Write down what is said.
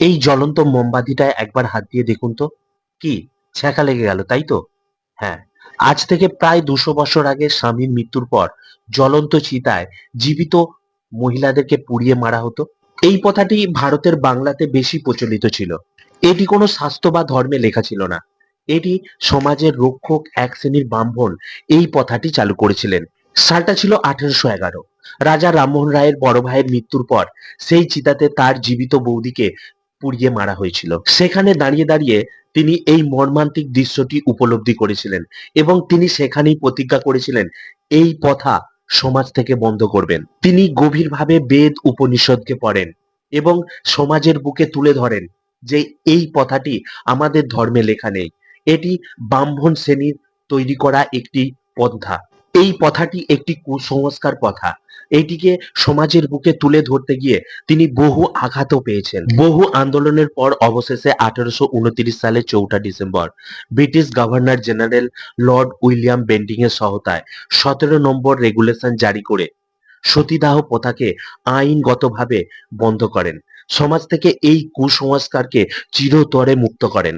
এই জ্বলন্ত মোমবাতিটায় একবার হাত দিয়ে দেখুন তো। কি ছ্যাঁকা লেগে গেল, তাই তো? হ্যাঁ, আজ থেকে প্রায় ২০০ বছর আগে স্বামীর মৃত্যুর পর জ্বলন্ত চিতায় জীবিত মহিলাদেরকে পুড়িয়ে মারা হতো। এই প্রথাটি ভারতের বাংলাতে বেশি প্রচলিত ছিল। এটি কোনো শাস্ত্র বা ধর্মে লেখা ছিল না। এটি সমাজের রক্ষক এক শ্রেণীর ব্রাহ্মণ এই প্রথাটি চালু করেছিলেন। সালটা ছিল ১৮১১। রাজা রামমোহন রায়ের বড় ভাইয়ের মৃত্যুর পর সেই চিতাতে তার জীবিত বৌদিকে পুড়িয়ে মারা হয়েছিল। সেখানে দাঁড়িয়ে দাঁড়িয়ে তিনি এই মর্মান্তিক দৃশ্যটি উপলব্ধি করেছিলেন এবং তিনি সেখানেই প্রতিজ্ঞা করেছিলেন এই প্রথা সমাজ থেকে বন্ধ করবেন। তিনি গভীরভাবে বেদ উপনিষদকে পড়েন এবং সমাজের বুকে তুলে ধরেন যে এই প্রথাটি আমাদের ধর্মে লেখা নেই। এটি ব্রাহ্মণ শ্রেণীর তৈরি করা একটি পন্থা। এই প্রথাটি একটি কুসংস্কার প্রথা। এটিকে সমাজের বুকে তুলে ধরতে গিয়ে তিনি বহু আঘাতও পেয়েছেন। বহু আন্দোলনের পর অবশেষে ১৮২৯ সালের ৪ঠা ডিসেম্বর British governor general lord William Bentinck এর সহায়তায় ১৭ নম্বর রেগুলেশন জারি করে সতীদাহ প্রথাকে আইনগতভাবে বন্ধ করেন। সমাজ থেকে এই কুসংস্কারকে চিরতরে মুক্ত করেন।